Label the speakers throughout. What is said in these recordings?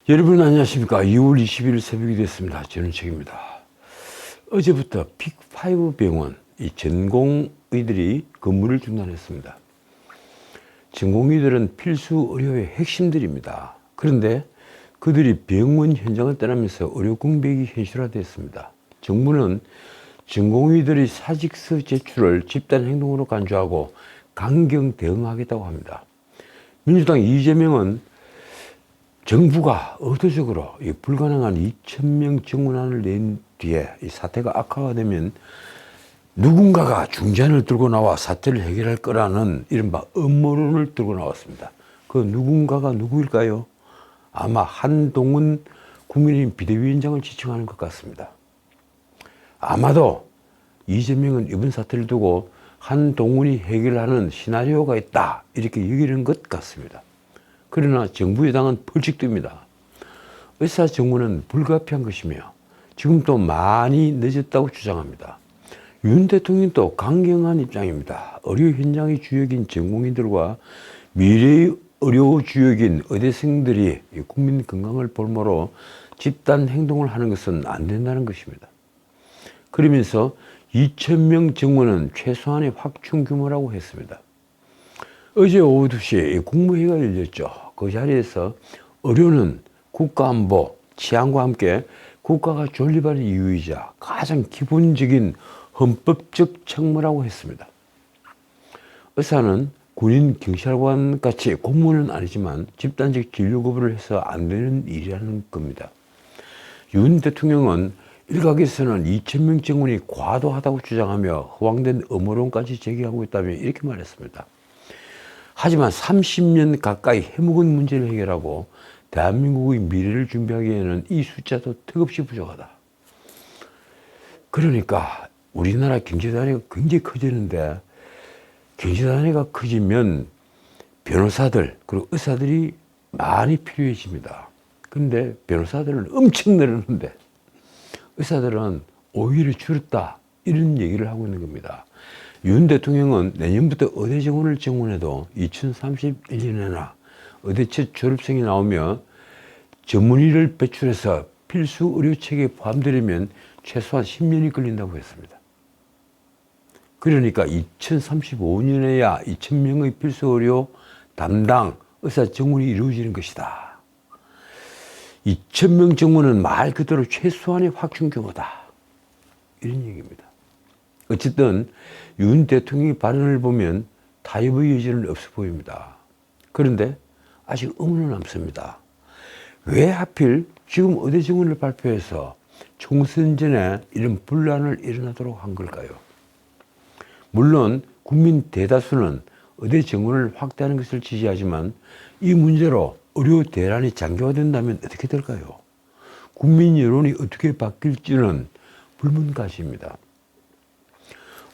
Speaker 1: 여러분 안녕하십니까. 2월 20일 새벽이 됐습니다. 저는 책입니다. 어제부터 픽5 병원 이 전공의들이 근무를 중단했습니다. 전공의들은 필수 의료의 핵심들입니다. 그런데 그들이 병원 현장을 떠나면서 의료 공백이 현실화됐습니다. 정부는 전공의들의 사직서 제출을 집단 행동으로 간주하고 강경 대응하겠다고 합니다. 민주당 이재명은 정부가 의도적으로 이 불가능한 2,000명 정원안을 낸 뒤에 이 사태가 악화가 되면 누군가가 중재안을 들고 나와 사태를 해결할 거라는 이른바 음모론을 들고 나왔습니다. 그 누군가가 누구일까요? 아마 한동훈 국민의힘 비대위원장을 지칭하는 것 같습니다. 아마도 이재명은 이번 사태를 두고 한동훈이 해결하는 시나리오가 있다 이렇게 여기는 것 같습니다. 그러나 정부 여당은 벌칙 뜹니다. 의사 정원은 불가피한 것이며 지금 또 많이 늦었다고 주장합니다. 윤 대통령도 강경한 입장입니다. 의료 현장의 주역인 전공의들과 미래의 의료 주역인 의대생들이 국민 건강을 볼모로 집단 행동을 하는 것은 안 된다는 것입니다. 그러면서 2,000명 정원은 최소한의 확충 규모라고 했습니다. 어제 오후 2시에 국무회의가 열렸죠. 그 자리에서 의료는 국가안보, 치안과 함께 국가가 존립하는 이유이자 가장 기본적인 헌법적 책무라고 했습니다. 의사는 군인, 경찰관 같이 공무원은 아니지만 집단적 진료 거부를 해서 안 되는 일이라는 겁니다. 윤 대통령은 일각에서는 2,000명 정원이 과도하다고 주장하며 허황된 음모론까지 제기하고 있다며 이렇게 말했습니다. 하지만 30년 가까이 해묵은 문제를 해결하고 대한민국의 미래를 준비하기에는 이 숫자도 턱없이 부족하다. 그러니까 우리나라 경제단위가 굉장히 커지는데 경제단위가 커지면 변호사들 그리고 의사들이 많이 필요해집니다. 그런데 변호사들은 엄청 늘었는데 의사들은 오히려 줄었다 이런 얘기를 하고 있는 겁니다. 윤 대통령은 내년부터 의대 정원을 정원해도 2031년에나 의대 첫 졸업생이 나오며 전문의를 배출해서 필수 의료체계에 포함되려면 최소한 10년이 걸린다고 했습니다. 그러니까 2035년에야 2,000명의 필수 의료 담당 의사 정원이 이루어지는 것이다. 2,000명 정원은 말 그대로 최소한의 확충 규모다. 이런 얘기입니다. 어쨌든 윤 대통령의 발언을 보면 타협의 여지는 없어 보입니다. 그런데 아직 의문은 남습니다. 왜 하필 지금 의대 정원을 발표해서 총선 전에 이런 분란을 일어나도록 한 걸까요? 물론 국민 대다수는 의대 정원을 확대하는 것을 지지하지만 이 문제로 의료 대란이 장기화된다면 어떻게 될까요? 국민 여론이 어떻게 바뀔지는 불문가시입니다.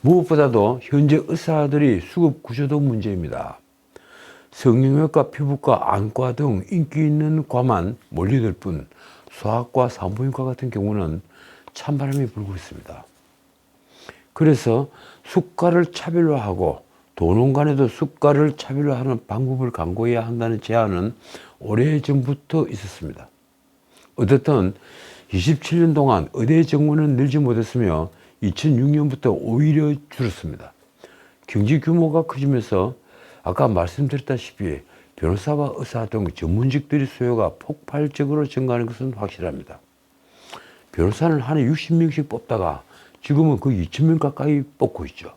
Speaker 1: 무엇보다도 현재 의사들이 수급 구조도 문제입니다. 성형외과, 피부과, 안과 등 인기 있는 과만 몰려들 뿐 소아과, 산부인과 같은 경우는 찬바람이 불고 있습니다. 그래서 수가를 차별화하고 도농간에도 수가를 차별화하는 방법을 강구해야 한다는 제안은 오래전부터 있었습니다. 어쨌든 27년 동안 의대 정원은 늘지 못했으며 2006년부터 오히려 줄었습니다. 경제 규모가 커지면서 아까 말씀드렸다시피 변호사와 의사 등 전문직들의 수요가 폭발적으로 증가하는 것은 확실합니다. 변호사는 한 해 60명씩 뽑다가 지금은 거의 2,000명 가까이 뽑고 있죠.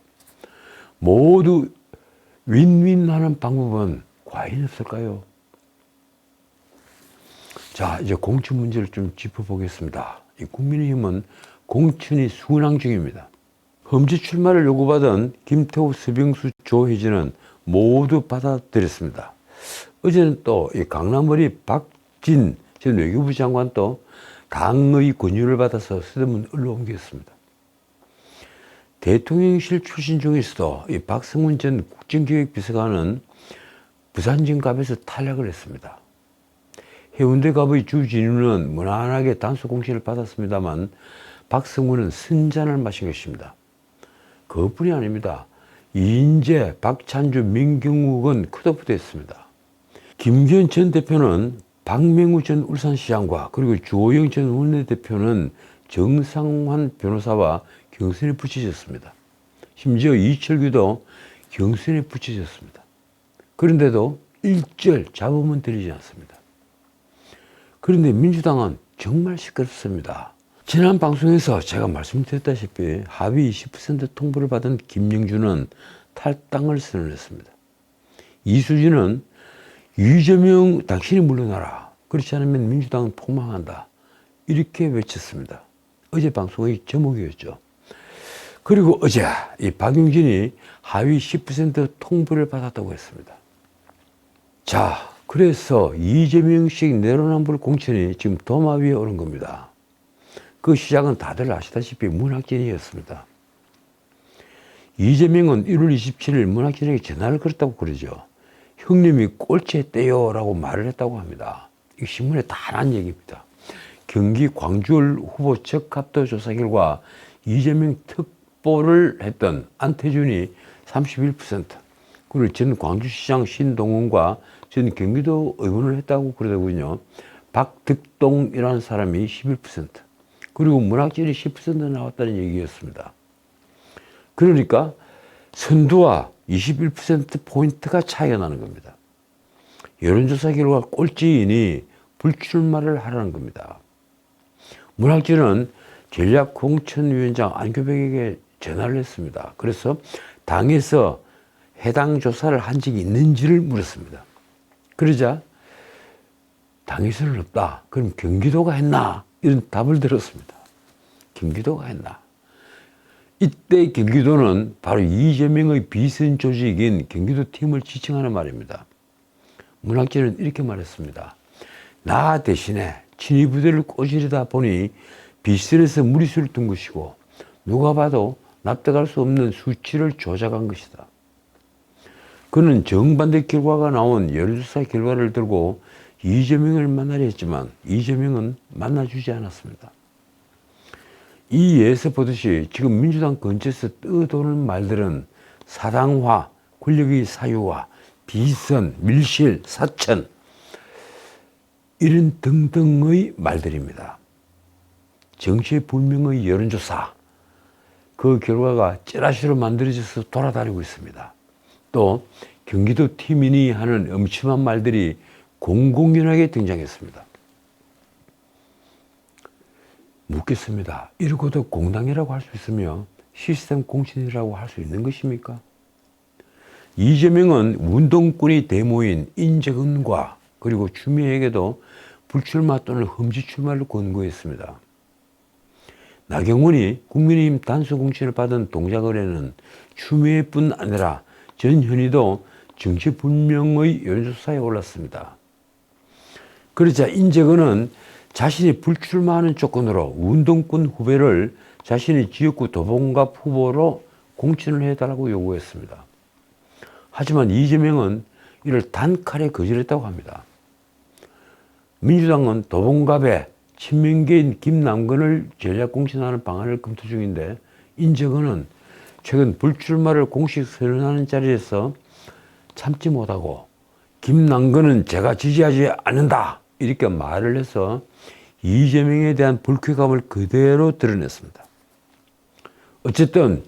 Speaker 1: 모두 윈윈하는 방법은 과연 없을까요? 자, 이제 공천 문제를 좀 짚어보겠습니다. 이 국민의힘은 공천이 순항 중입니다. 험지 출마를 요구받은 김태호, 서병수, 조혜진은 모두 받아들였습니다. 어제는 또 이 강남어리 박진 전 외교부 장관도 당의 권유를 받아서 서대문 올라옮겼습니다. 대통령실 출신 중에서도 이 박성훈 전 국정기획비서관은 부산진갑에서 탈락을 했습니다. 해운대갑의 주진우는 무난하게 단수 공천을 받았습니다만 박성훈은 선잔을 마신 것입니다. 그것뿐이 아닙니다. 이인재, 박찬주, 민경욱은 컷오프 됐습니다. 김기현 전 대표는 박맹우 전 울산시장과 그리고 주호영 전 원내대표는 정상환 변호사와 경선에 붙여졌습니다. 심지어 이철규도 경선에 붙여졌습니다. 그런데도 일절 잡음은 들리지 않습니다. 그런데 민주당은 정말 시끄럽습니다. 지난 방송에서 제가 말씀드렸다시피 하위 20% 통보를 받은 김영주는 탈당을 선언했습니다. 이수진은 이재명 당신이 물러나라. 그렇지 않으면 민주당은 폭망한다. 이렇게 외쳤습니다. 어제 방송의 제목이었죠. 그리고 어제 이 박용진이 하위 10% 통보를 받았다고 했습니다. 자, 그래서 이재명식 내로남불 공천이 지금 도마 위에 오른 겁니다. 그 시작은 다들 아시다시피 문학진이었습니다. 이재명은 1월 27일 문학진에게 전화를 걸었다고 그러죠. 형님이 꼴찌했대요 라고 말을 했다고 합니다. 이 신문에 다 난 얘기입니다. 경기 광주을 후보 적합도 조사 결과 이재명 특보를 했던 안태준이 31%, 그리고 전 광주시장 신동훈과 전 경기도 의원을 했다고 그러더군요. 박득동이라는 사람이 11%, 그리고 문학진이 10% 나왔다는 얘기였습니다. 그러니까 선두와 21%포인트가 차이가 나는 겁니다. 여론조사 결과 꼴찌이니 불출마를 하라는 겁니다. 문학진은 전략공천위원장 안교백에게 전화를 했습니다. 그래서 당에서 해당 조사를 한 적이 있는지를 물었습니다. 그러자 당에서는 없다. 그럼 경기도가 했나? 이런 답을 들었습니다. 경기도가 했나? 이때 경기도는 바로 이재명의 비선 조직인 경기도 팀을 지칭하는 말입니다. 문학진은 이렇게 말했습니다. 나 대신에 친위부대를 꼬지르다 보니 비선에서 무리수를 둔 것이고 누가 봐도 납득할 수 없는 수치를 조작한 것이다. 그는 정반대 결과가 나온 여론조사 결과를 들고 이재명을 만나려 했지만 이재명은 만나주지 않았습니다. 이 예에서 보듯이 지금 민주당 근처에서 떠도는 말들은 사당화, 권력의 사유화, 비선, 밀실, 사천 이런 등등의 말들입니다. 정체불명의 여론조사, 그 결과가 찌라시로 만들어져서 돌아다니고 있습니다. 또 경기도 팀이니 하는 엄침한 말들이 공공연하게 등장했습니다. 묻겠습니다. 이러고도 공당이라고 할 수 있으며 시스템 공천이라고 할 수 있는 것입니까? 이재명은 운동권이 대모인 인재근과 그리고 추미애에게도 불출마 또는 험지 출마를 권고했습니다. 나경원이 국민의힘 단수 공천을 받은 동작을에는 추미애뿐 아니라 전현희도 정체불명의 여론조사에 올랐습니다. 그러자 인재근은 자신이 불출마하는 조건으로 운동권 후배를 자신의 지역구 도봉갑 후보로 공천을 해달라고 요구했습니다. 하지만 이재명은 이를 단칼에 거절했다고 합니다. 민주당은 도봉갑에 친명계인 김남근을 전략 공천하는 방안을 검토 중인데 인재근은 최근 불출마를 공식 선언하는 자리에서 참지 못하고 김남근은 제가 지지하지 않는다 이렇게 말을 해서 이재명에 대한 불쾌감을 그대로 드러냈습니다. 어쨌든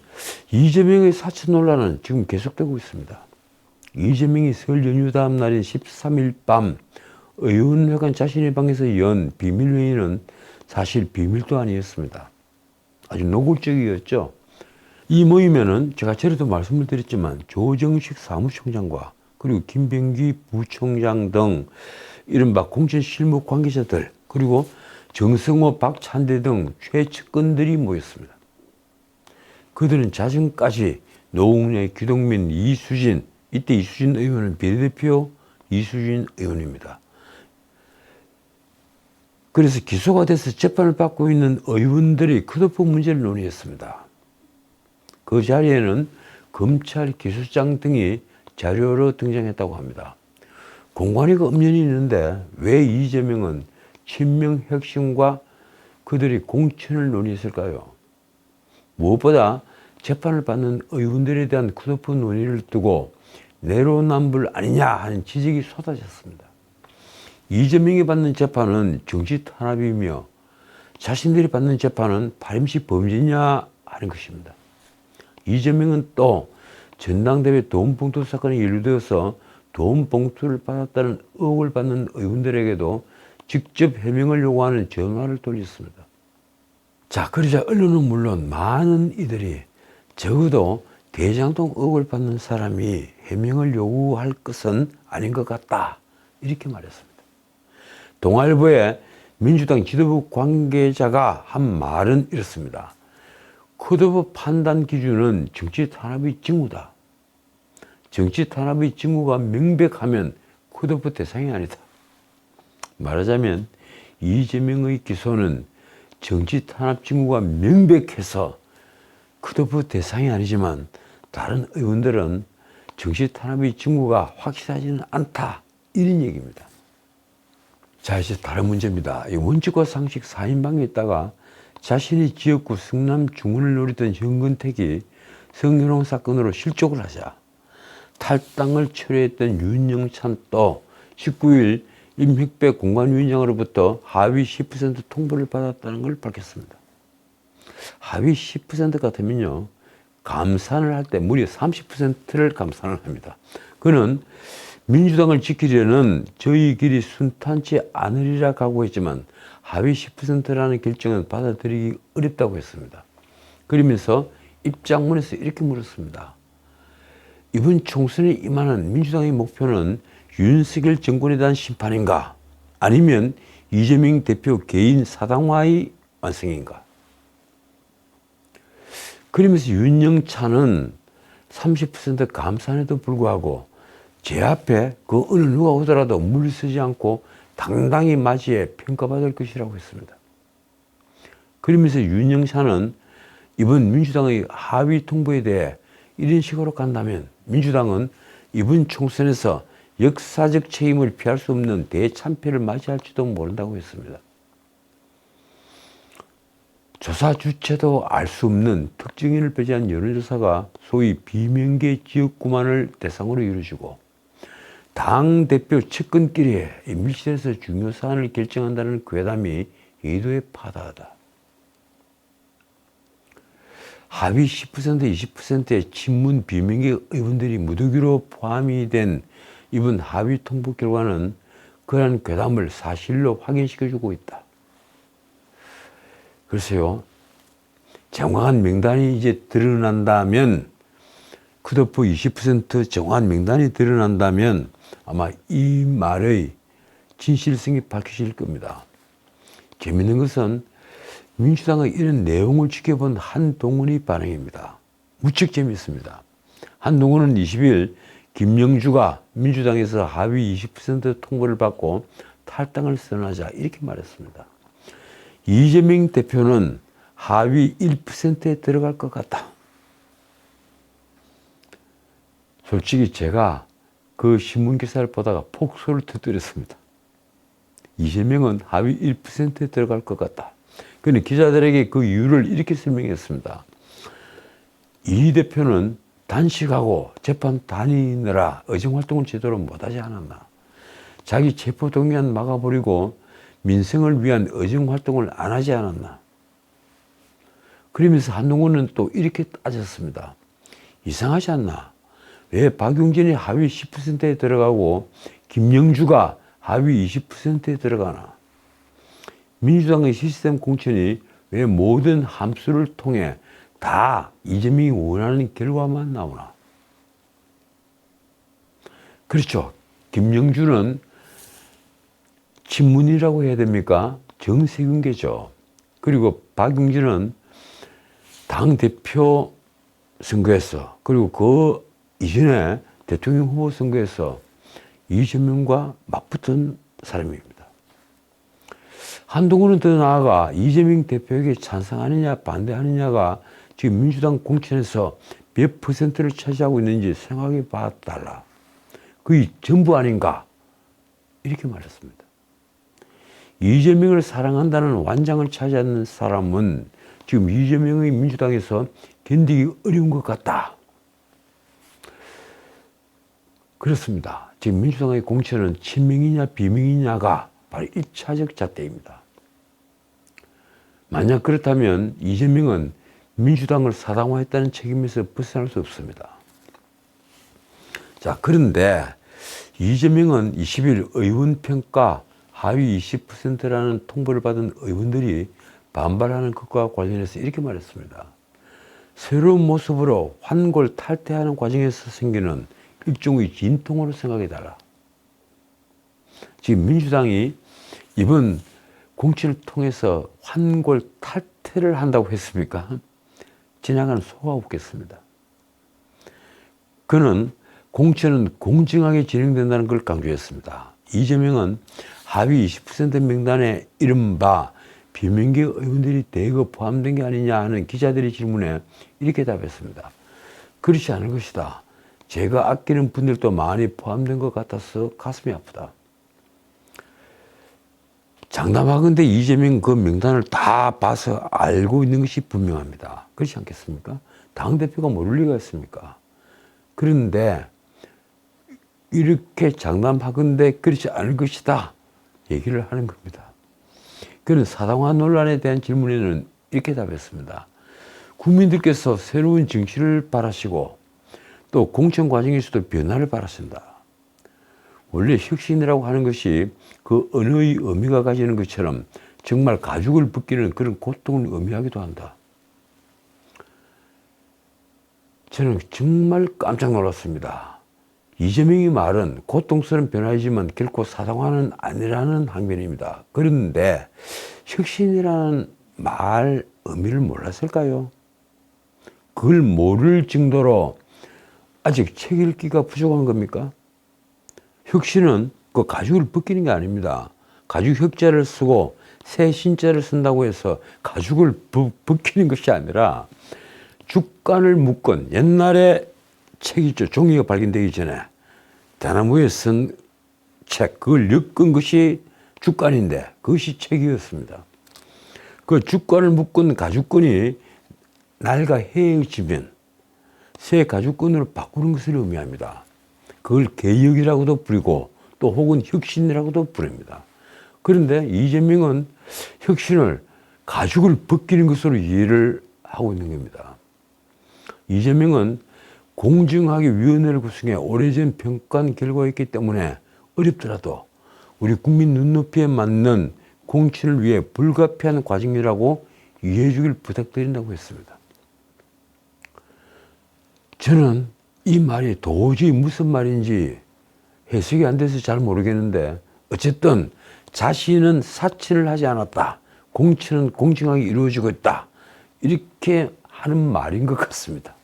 Speaker 1: 이재명의 사천 논란은 지금 계속되고 있습니다. 이재명이 설 연휴 다음 날인 13일 밤 의원회관 자신의 방에서 연 비밀회의는 사실 비밀도 아니었습니다. 아주 노골적이었죠. 이 모임에는 제가 전에도 말씀을 드렸지만 조정식 사무총장과 그리고 김병기 부총장 등 이른바 공천 실무 관계자들 그리고 정성호, 박찬대 등 최측근들이 모였습니다. 그들은 자정까지 노웅래, 기동민, 이수진, 이때 이수진 의원은 비례대표 이수진 의원입니다. 그래서 기소가 돼서 재판을 받고 있는 의원들이 컷오프 문제를 논의했습니다. 그 자리에는 검찰 기소장 등이 자료로 등장했다고 합니다. 공관위가 엄연히 있는데 왜 이재명은 친명 핵심과 그들이 공천을 논의했을까요? 무엇보다 재판을 받는 의원들에 대한 컷오프 논의를 두고 내로남불 아니냐 하는 지적이 쏟아졌습니다. 이재명이 받는 재판은 정치 탄압이며 자신들이 받는 재판은 발임식 범죄냐 하는 것입니다. 이재명은 또 전당대회 돈봉투 사건에 연루되어서 돈봉투를 받았다는 의혹을 받는 의원들에게도 직접 해명을 요구하는 전화를 돌렸습니다. 자, 그러자 언론은 물론 많은 이들이 적어도 대장동 의혹을 받는 사람이 해명을 요구할 것은 아닌 것 같다, 이렇게 말했습니다. 동아일보의 민주당 지도부 관계자가 한 말은 이렇습니다. 컷오프 판단 기준은 정치 탄압의 징후다. 정치 탄압의 징후가 명백하면 컷오프 대상이 아니다. 말하자면 이재명의 기소는 정치 탄압 징후가 명백해서 컷오프 대상이 아니지만 다른 의원들은 정치 탄압의 징후가 확실하지는 않다, 이런 얘기입니다. 자, 이제 다른 문제입니다. 이 원칙과 상식 4인방에 있다가 자신의 지역구 성남 중원을 노리던 현근택이 성희롱 사건으로 실족을 하자 탈당을 철회했던 윤영찬 또 19일 임혁배 공관위원장으로부터 하위 10% 통보를 받았다는 걸 밝혔습니다. 하위 10% 같으면요, 감산을 할 때 무려 30%를 감산을 합니다. 그는 민주당을 지키려는 저희 길이 순탄치 않으리라 각오했지만 하위 10%라는 결정은 받아들이기 어렵다고 했습니다. 그러면서 입장문에서 이렇게 물었습니다. 이번 총선에 임하는 민주당의 목표는 윤석열 정권에 대한 심판인가? 아니면 이재명 대표 개인 사당화의 완성인가? 그러면서 윤영찬은 30% 감산에도 불구하고 제 앞에 그 어느 누가 오더라도 물서지 않고 당당히 맞이해 평가받을 것이라고 했습니다. 그러면서 윤영찬은 이번 민주당의 하위 통보에 대해 이런 식으로 간다면 민주당은 이번 총선에서 역사적 책임을 피할 수 없는 대참패를 맞이할지도 모른다고 했습니다. 조사 주체도 알 수 없는 특정인을 배제한 여론조사가 소위 비명계 지역구만을 대상으로 이루어지고 당대표 측근끼리 밀실에서 중요 사안을 결정한다는 괴담이 의도에 파다하다. 하위 10%, 20%의 친문 비명계 의원들이 무더기로 포함이 된 이번 하위 통보 결과는 그러한 괴담을 사실로 확인시켜주고 있다. 글쎄요, 정확한 명단이 이제 드러난다면, 컷오프 20% 정확한 명단이 드러난다면 아마 이 말의 진실성이 밝혀질 겁니다. 재미있는 것은 민주당의 이런 내용을 지켜본 한동훈의 반응입니다. 무척 재미있습니다. 한동훈은 20일 김영주가 민주당에서 하위 20% 통보를 받고 탈당을 선언하자 이렇게 말했습니다. 이재명 대표는 하위 1%에 들어갈 것 같다. 솔직히 제가 그 신문 기사를 보다가 폭소를 터뜨렸습니다. 이재명은 하위 1%에 들어갈 것 같다. 그는 기자들에게 그 이유를 이렇게 설명했습니다. 이 대표는 단식하고 재판 다니느라 의정활동을 제대로 못하지 않았나. 자기 체포동의안 막아버리고 민생을 위한 의정활동을 안 하지 않았나. 그러면서 한동훈은 또 이렇게 따졌습니다. 이상하지 않나. 왜 박용진이 하위 10%에 들어가고 김영주가 하위 20%에 들어가나. 민주당의 시스템 공천이 왜 모든 함수를 통해 다 이재명이 원하는 결과만 나오나. 그렇죠. 김영주는 친문이라고 해야 됩니까? 정세균계죠. 그리고 박용진은 당대표 선거에서, 그리고 그 이전에 대통령 후보 선거에서 이재명과 맞붙은 사람입니다. 한동훈은 더 나아가 이재명 대표에게 찬성하느냐 반대하느냐가 지금 민주당 공천에서 몇 퍼센트를 차지하고 있는지 생각해 봐달라. 그게 전부 아닌가? 이렇게 말했습니다. 이재명을 사랑한다는 완장을 차지하는 사람은 지금 이재명의 민주당에서 견디기 어려운 것 같다. 그렇습니다. 지금 민주당의 공천은 친명이냐 비명이냐가 바로 1차적 잣대입니다. 만약 그렇다면 이재명은 민주당을 사당화했다는 책임에서 벗어날 수 없습니다. 자, 그런데 이재명은 20일 의원평가 하위 20%라는 통보를 받은 의원들이 반발하는 것과 관련해서 이렇게 말했습니다. 새로운 모습으로 환골 탈퇴하는 과정에서 생기는 일종의 진통으로 생각해달라. 지금 민주당이 이번 공천을 통해서 환골 탈퇴를 한다고 했습니까? 지나가는 소가 없겠습니다. 그는 공천은 공정하게 진행된다는 걸 강조했습니다. 이재명은 하위 20% 명단에 이른바 비명계 의원들이 대거 포함된 게 아니냐 하는 기자들의 질문에 이렇게 답했습니다. 그렇지 않을 것이다. 제가 아끼는 분들도 많이 포함된 것 같아서 가슴이 아프다. 장담하건대 이재명 그 명단을 다 봐서 알고 있는 것이 분명합니다. 그렇지 않겠습니까? 당대표가 모를 리가 있습니까? 그런데 이렇게 장담하건대 그렇지 않을 것이다 얘기를 하는 겁니다. 그는 사당화 논란에 대한 질문에는 이렇게 답했습니다. 국민들께서 새로운 정치를 바라시고 또 공천 과정에서도 변화를 바라신다. 원래 혁신이라고 하는 것이 그 언어의 의미가 가지는 것처럼 정말 가죽을 벗기는 그런 고통을 의미하기도 한다. 저는 정말 깜짝 놀랐습니다. 이재명의 말은 고통스러운 변화이지만 결코 사당화는 아니라는 항변입니다. 그런데 혁신이라는 말 의미를 몰랐을까요? 그걸 모를 정도로 아직 책 읽기가 부족한 겁니까? 혁신은 그 가죽을 벗기는 게 아닙니다. 가죽 혁자를 쓰고 새 신자를 쓴다고 해서 가죽을 벗기는 것이 아니라 죽간을 묶은 옛날에 책 있죠. 종이가 발견되기 전에 대나무에 쓴 책, 그걸 엮은 것이 죽간인데 그것이 책이었습니다. 그 죽간을 묶은 가죽끈이 날과 헤어지면 새 가죽끈으로 바꾸는 것을 의미합니다. 그걸 개혁이라고도 부르고 또 혹은 혁신이라고도 부릅니다. 그런데 이재명은 혁신을 가죽을 벗기는 것으로 이해를 하고 있는 겁니다. 이재명은 공정하게 위원회를 구성해 오래전 평가한 결과였기 때문에 어렵더라도 우리 국민 눈높이에 맞는 공천을 위해 불가피한 과정이라고 이해해 주길 부탁드린다고 했습니다. 저는 이 말이 도저히 무슨 말인지 해석이 안 돼서 잘 모르겠는데 어쨌든 자신은 사치를 하지 않았다. 공천은 공정하게 이루어지고 있다. 이렇게 하는 말인 것 같습니다.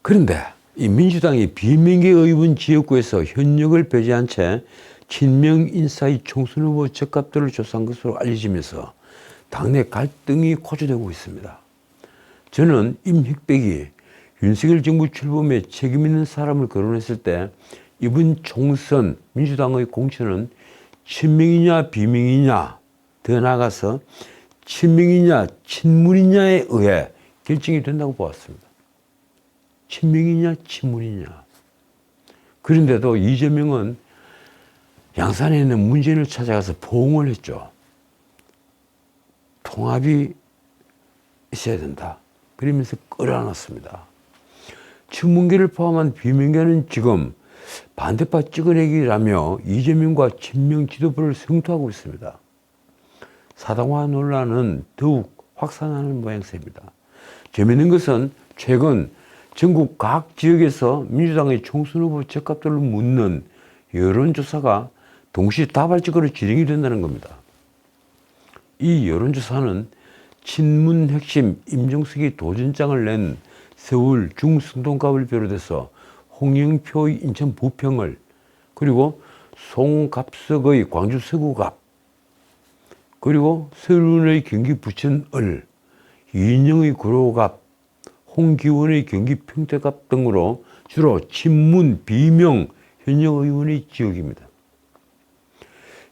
Speaker 1: 그런데 이 민주당이 비명계 의원 지역구에서 현역을 배제한 채 친명 인사의 총선 후보 적합도를 조사한 것으로 알려지면서 당내 갈등이 고조되고 있습니다. 저는 임혁백이 윤석열 정부 출범에 책임 있는 사람을 거론했을 때 이번 총선 민주당의 공천은 친명이냐 비명이냐 더 나아가서 친명이냐 친문이냐에 의해 결정이 된다고 보았습니다. 친명이냐 친문이냐. 그런데도 이재명은 양산에 있는 문재인을 찾아가서 포옹을 했죠. 통합이 있어야 된다. 그러면서 끌어안았습니다. 친문계를 포함한 비명계는 지금 반대파 찍어내기라며 이재명과 친명 지도부를 성토하고 있습니다. 사당화 논란은 더욱 확산하는 모양새입니다. 재미있는 것은 최근 전국 각 지역에서 민주당의 총선 후보 적합도를 묻는 여론조사가 동시다발적으로 진행이 된다는 겁니다. 이 여론조사는 친문 핵심 임종석이 도전장을 낸 서울 중승동갑을 비롯해서 홍영표의 인천 부평을 그리고 송갑석의 광주 서구갑 그리고 서른의 경기 부천을 이인영의 구로갑 홍기원의 경기 평택갑 등으로 주로 친문 비명 현역 의원의 지역입니다.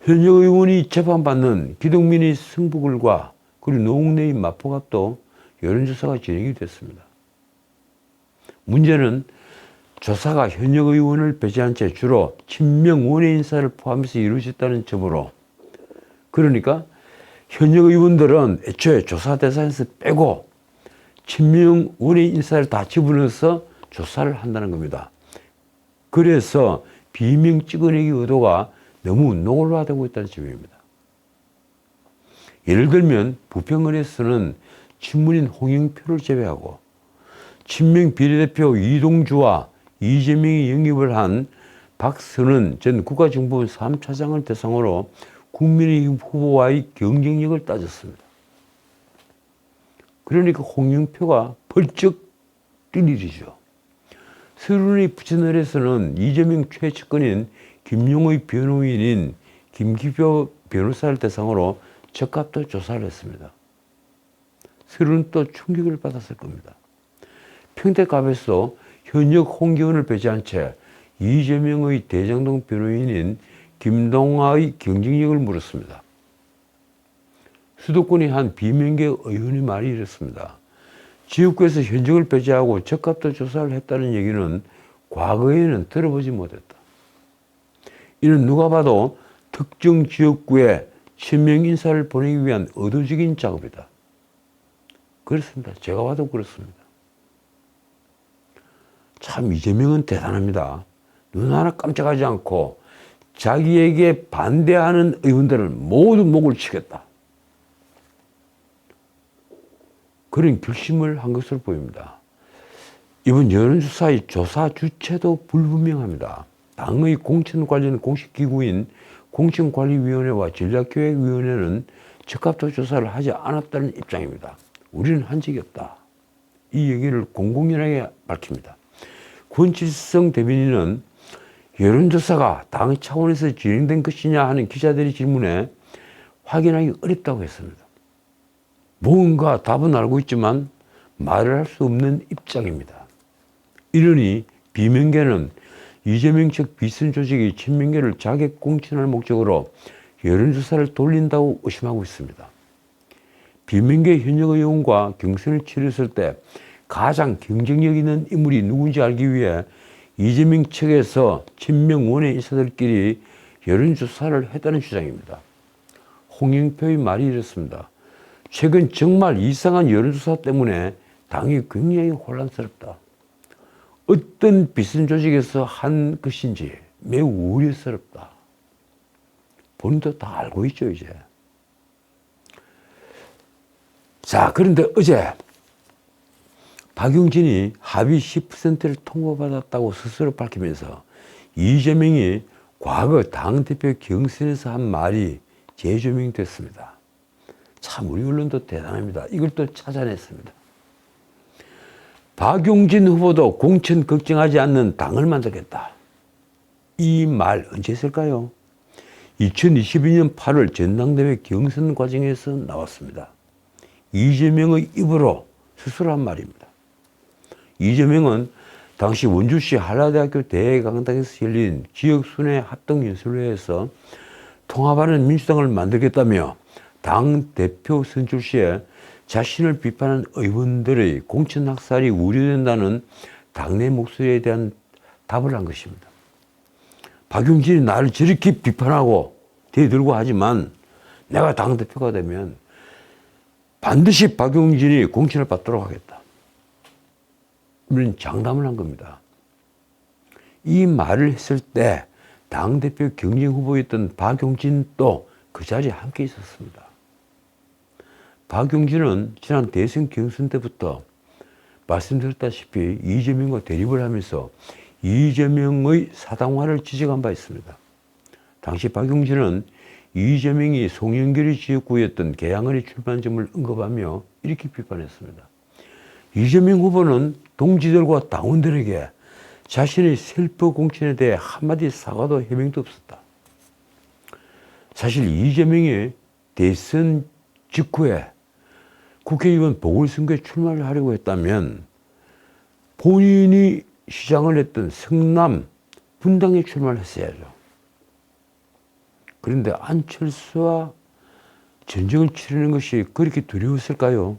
Speaker 1: 현역 의원이 재판받는 기동민의 승부굴과 그리고 노웅래의 마포갑도 여론조사가 진행이 됐습니다. 문제는 조사가 현역 의원을 배제한 채 주로 친명 원외 인사를 포함해서 이루어졌다는 점으로, 그러니까 현역 의원들은 애초에 조사 대상에서 빼고 친명 원외 인사를 다 집어넣어서 조사를 한다는 겁니다. 그래서 비명 찍어내기 의도가 너무 노골화되고 있다는 점입니다. 예를 들면 부평을에서는 친문인 홍영표를 제외하고 친명 비례대표 이동주와 이재명이 영입을 한 박선은 전 국가정보원 3차장을 대상으로 국민의힘 후보와의 경쟁력을 따졌습니다. 그러니까 홍영표가 벌쩍 뛴 일이죠. 서른의 부천을에서는 이재명 최측근인 김용의 변호인인 김기표 변호사를 대상으로 적합도 조사를 했습니다. 서른은 또 충격을 받았을 겁니다. 평택갑에서 현역 홍기원을 배제한 채 이재명의 대장동 변호인인 김동아의 경쟁력을 물었습니다. 수도권의 한 비명계 의원의 말이 이렇습니다. 지역구에서 현직을 배제하고 적합도 조사를 했다는 얘기는 과거에는 들어보지 못했다. 이는 누가 봐도 특정 지역구에 친명 인사를 보내기 위한 의도적인 작업이다. 그렇습니다. 제가 봐도 그렇습니다. 참 이재명은 대단합니다. 눈 하나 깜짝하지 않고 자기에게 반대하는 의원들을 모두 목을 치겠다. 그런 결심을 한 것으로 보입니다. 이번 여론조사의 조사 주체도 불분명합니다. 당의 공천 관련 공식기구인 공천관리위원회와 전략기획위원회는 적합도 조사를 하지 않았다는 입장입니다. 우리는 한 적이 없다. 이 얘기를 공공연하게 밝힙니다. 권칠성 대변인은 여론조사가 당 차원에서 진행된 것이냐 하는 기자들의 질문에 확인하기 어렵다고 했습니다. 뭔가 답은 알고 있지만 말을 할 수 없는 입장입니다. 이러니 비명계는 이재명 측 비선 조직이 친명계를 자객 공천할 목적으로 여론조사를 돌린다고 의심하고 있습니다. 비명계 현역 의원과 경선을 치렀을 때 가장 경쟁력 있는 인물이 누군지 알기 위해 이재명 측에서 친명 원외 인사들끼리 여론조사를 했다는 주장입니다. 홍영표의 말이 이렇습니다. 최근 정말 이상한 여론조사 때문에 당이 굉장히 혼란스럽다. 어떤 비선 조직에서 한 것인지 매우 우려스럽다. 본인도 다 알고 있죠, 이제. 자, 그런데 어제 박용진이 합의 10%를 통보받았다고 스스로 밝히면서 이재명이 과거 당대표 경선에서 한 말이 재조명됐습니다. 참 우리 언론도 대단합니다. 이걸 또 찾아냈습니다. 박용진 후보도 공천 걱정하지 않는 당을 만들겠다. 이 말 언제 했을까요? 2022년 8월 전당대회 경선 과정에서 나왔습니다. 이재명의 입으로 스스로 한 말입니다. 이재명은 당시 원주시 한라대학교 대강당에서 열린 지역순회 합동연설회에서 통합하는 민주당을 만들겠다며 당 대표 선출 시에 자신을 비판한 의원들의 공천 학살이 우려된다는 당내 목소리에 대한 답을 한 것입니다. 박용진이 나를 저렇게 비판하고 대들고 하지만 내가 당대표가 되면 반드시 박용진이 공천을 받도록 하겠다. 이런 장담을 한 겁니다. 이 말을 했을 때 당대표 경쟁 후보였던 박용진도 그 자리에 함께 있었습니다. 박용진은 지난 대선 경선 때부터 말씀드렸다시피 이재명과 대립을 하면서 이재명의 사당화를 지적한 바 있습니다. 당시 박용진은 이재명이 송영길의 지역구였던 계양을에 출마한 점을 언급하며 이렇게 비판했습니다. 이재명 후보는 동지들과 당원들에게 자신의 셀프 공천에 대해 한마디 사과도 해명도 없었다. 사실 이재명이 대선 직후에 국회의원 보궐선거에 출마를 하려고 했다면 본인이 시장을 했던 성남 분당에 출마를 했어야죠. 그런데 안철수와 전쟁을 치르는 것이 그렇게 두려웠을까요?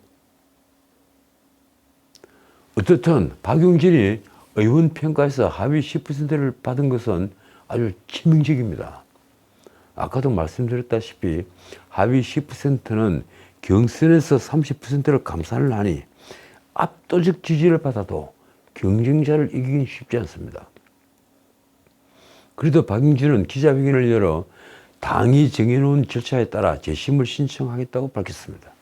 Speaker 1: 어떻든 박용진이 의원 평가에서 하위 10%를 받은 것은 아주 치명적입니다. 아까도 말씀드렸다시피 하위 10%는 경선에서 30%를 감산을 하니 압도적 지지를 받아도 경쟁자를 이기긴 쉽지 않습니다. 그래도 박용진은 기자회견을 열어 당이 정해놓은 절차에 따라 재심을 신청하겠다고 밝혔습니다.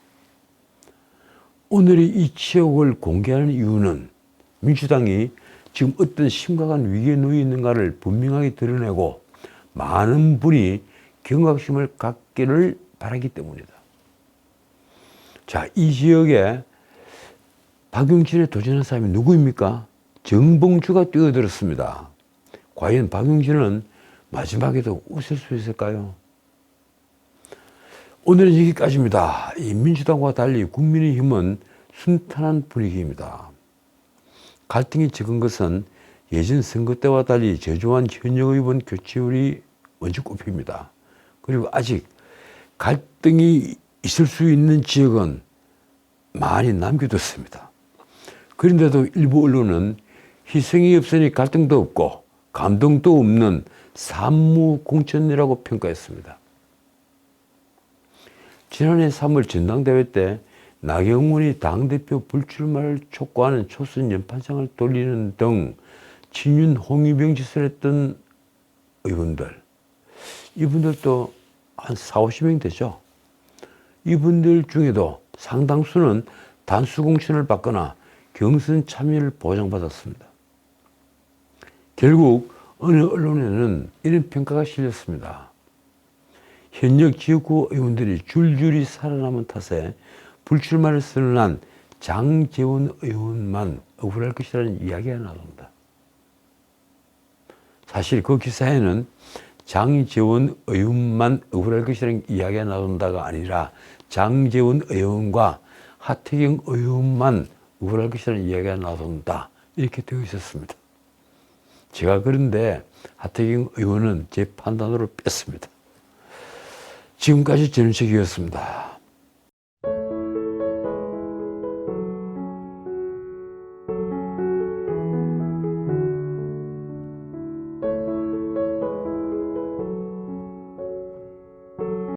Speaker 1: 오늘의 이 치욕을 공개하는 이유는 민주당이 지금 어떤 심각한 위기에 놓여 있는가를 분명하게 드러내고 많은 분이 경각심을 갖기를 바라기 때문이다. 자, 이 지역에 박용진에 도전한 사람이 누구입니까? 정봉주가 뛰어들었습니다. 과연 박용진은 마지막에도 웃을 수 있을까요? 오늘은 여기까지입니다. 이 민주당과 달리 국민의힘은 순탄한 분위기입니다. 갈등이 적은 것은 예전 선거 때와 달리 저조한 현역 의원 교체율이 먼저 꼽힙니다. 그리고 아직 갈등이 있을 수 있는 지역은 많이 남겨뒀습니다. 그런데도 일부 언론은 희생이 없으니 갈등도 없고 감동도 없는 산무공천이라고 평가했습니다. 지난해 3월 전당대회 때 나경원이 당대표 불출마를 촉구하는 초선 연판장을 돌리는 등 친윤 홍위병 짓을 했던 의원들, 이분들도 한 40~50명 되죠. 이분들 중에도 상당수는 단수공천을 받거나 경선 참여를 보장받았습니다. 결국 어느 언론에는 이런 평가가 실렸습니다. 현역 지역구 의원들이 줄줄이 살아남은 탓에 불출마를 선언한 장제원 의원만 억울할 것이라는 이야기가 나옵니다. 사실 그 기사에는 장제원 의원만 억울할 것이라는 이야기가 나온다가 아니라 장제원 의원과 하태경 의원만 억울할 것이라는 이야기가 나온다, 이렇게 되어 있었습니다. 제가 그런데 하태경 의원은 제 판단으로 뺐습니다. 지금까지 전우책이었습니다.